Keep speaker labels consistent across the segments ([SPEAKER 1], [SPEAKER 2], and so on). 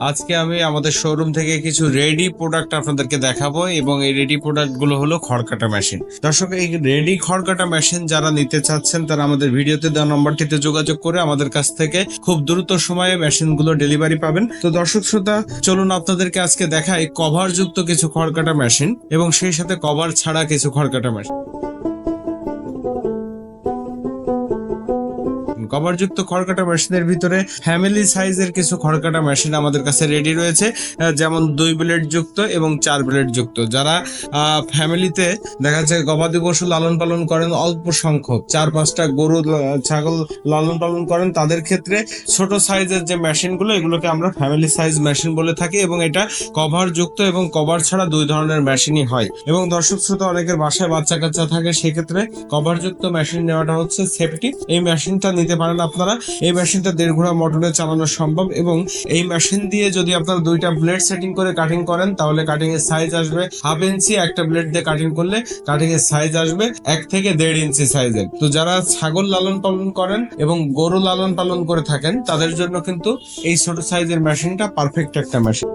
[SPEAKER 1] আজকে আমি আমাদের শোরুম থেকে কিছু রেডি প্রোডাক্ট আপনাদেরকে দেখাবো এবং এই রেডি প্রোডাক্ট গুলো হলো খড় কাটা মেশিন। দর্শক, এই রেডি খড় কাটা মেশিন যারা নিতে চাচ্ছেন তারা আমাদের ভিডিওতে দেওয়া নম্বরটিতে যোগাযোগ করে আমাদের কাছ থেকে খুব দ্রুত সময়ে মেশিন গুলো ডেলিভারি পাবেন। তো দর্শক শ্রোতা, চলুন আপনাদেরকে আজকে দেখাই কভার যুক্ত কিছু খড় কাটা মেশিন এবং সেই সাথে কভার ছাড়া কিছু খড় কাটা মেশিন। কভারযুক্ত খড় কাটা মেশিনের ভিতরে ফ্যামিলি সাইজের কিছু খড় কাটা মেশিন আমাদের কাছে রেডি রয়েছে, যেমন 2 ব্লেড যুক্ত এবং 4 ব্লেড যুক্ত। যারা ফ্যামিলিতে দেখা যাচ্ছে গবাদি পশু লালন পালন করেন, অল্প সংখ্যক 4-5টা গরু ছাগল লালন পালন করেন, তাদের ক্ষেত্রে ছোট সাইজের যে মেশিনগুলো এগুলোকে আমরা ফ্যামিলি সাইজ মেশিন বলে থাকি এবং এটা কভার যুক্ত এবং কভার ছাড়া দুই ধরনের মেশিনই হয়। এবং দর্শক শ্রোতা, অনেকের বাসায় বাচ্চা কাচ্চা থাকে, সেক্ষেত্রে কভার যুক্ত মেশিন নেওয়াটা হচ্ছে সেফটি। এই মেশিনটা নিতে পারেন আপনারা। এই মেশিনটা 1.5 ঘোড়া মোটরে চালানো সম্ভব এবং এই মেশিন দিয়ে যদি আপনারা 2টা ব্লেড সেটিং করে কাটিং করেন তাহলে কাটিং এর সাইজ আসবে 1/2 ইঞ্চি। একটা ব্লেড দিয়ে কাটিং করলে কাটিং এর সাইজ আসবে 1 থেকে 1.5 ইঞ্চি সাইজের। তো যারা ছাগল লালন পালন করেন এবং গরু লালন পালন করে থাকেন তাদের জন্য কিন্তু এই ছোট সাইজের মেশিনটা পারফেক্ট একটা মেশিন।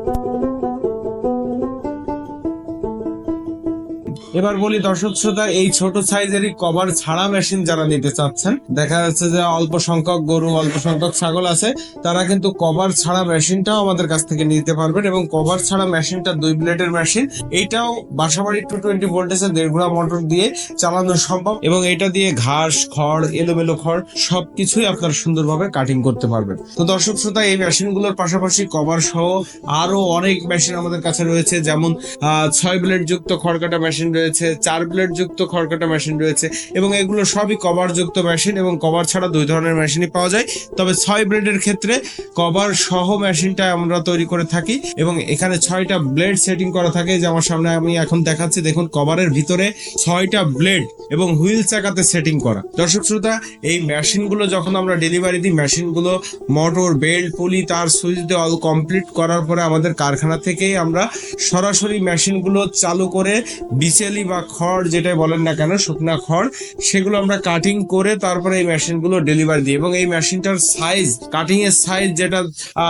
[SPEAKER 1] এবার বলি দর্শক শ্রোতা, এই ছোট সাইজেরই কভার ছাড়া মেশিন যারা নিতে চাচ্ছেন, দেখা যাচ্ছে যে অল্প সংখ্যক গরু অল্প সংখ্যক ছাগল আছে, তারা কিন্তু কভার ছাড়া মেশিনটাও আমাদের কাছ থেকে নিতে পারবেন। এবং কভার ছাড়া মেশিনটা 2 ব্লেডের মেশিন, এইটাও বাসাবাড়ি 220 ভোল্টেজের 1.5 ঘোড়া মোটর দিয়ে চালানো সম্ভব এবং এটা দিয়ে ঘাস, খড়, এলোমেলো খড় সবকিছুই আপনারা সুন্দরভাবে কাটিং করতে পারবেন। তো দর্শক শ্রোতা, এই মেশিনগুলোর পাশাপাশি কভার সহ আরো অনেক মেশিন আমাদের কাছে রয়েছে, যেমন 6 ব্লেড যুক্ত খড় কাটা মেশিন রয়েছে, 4 ব্লেড যুক্ত খড় কাটা মেশিন রয়েছে এবং এগুলো সবই কভার যুক্ত মেশিন এবং কভার ছাড়া দুই ধরনের মেশিনই পাওয়া যায়। তবে 6 ব্লেডের ক্ষেত্রে কভার সহ মেশিনটা আমরা তৈরি করে থাকি এবং এখানে 6টা ব্লেড সেটিং করা থাকে, যে আমার সামনে আমি এখন দেখাচ্ছি। দেখুন, কভারের ভিতরে 6টা ব্লেড এবং হুইল চাকাতে সেটিং করা। দর্শক শ্রোতা, এই মেশিনগুলো যখন আমরা ডেলিভারি দিই, মেশিনগুলো মোটর, বেল্ট, পুলি, তার সুইচ দিয়ে অল কমপ্লিট করার পরে আমাদের কারখানা থেকেই আমরা সরাসরি মেশিনগুলো চালু করে বিচেলি বা খড় যেটাই বলেন না কেন, শুকনা খড়, সেগুলো আমরা কাটিং করে তারপরে এই মেশিনগুলো ডেলিভারি দিই। এবং এই মেশিনটার সাইজ, কাটিং এর সাইজ যেটা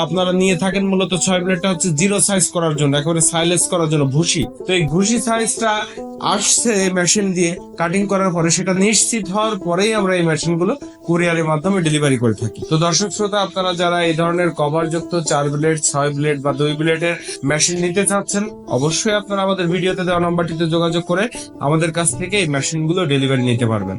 [SPEAKER 1] আপনারা নিয়ে থাকেন মূলত 6 ব্লেডটা হচ্ছে 0 সাইজ করার জন্য, একেবারে সাইলেস করার জন্য ভুসি। তো এই ভুসি সাইজটা আসছে মেশিন দিয়ে কাটিং করার পরে, সেটা নিশ্চিত হওয়ার পরেই আমরা এই মেশিনগুলো কুরিয়ারের মাধ্যমে ডেলিভারি করে থাকি। তো দর্শক শ্রোতা, আপনারা যারা এই ধরনের কভার যুক্ত 4 ব্লেড, 6 ব্লেড বা 2 ব্লেডের মেশিন নিতে চাচ্ছেন, অবশ্যই আপনারা আমাদের ভিডিওতে দেওয়া নম্বরটিতে যোগাযোগ করে আমাদের কাছ থেকে এই মেশিনগুলো ডেলিভারি নিতে পারবেন।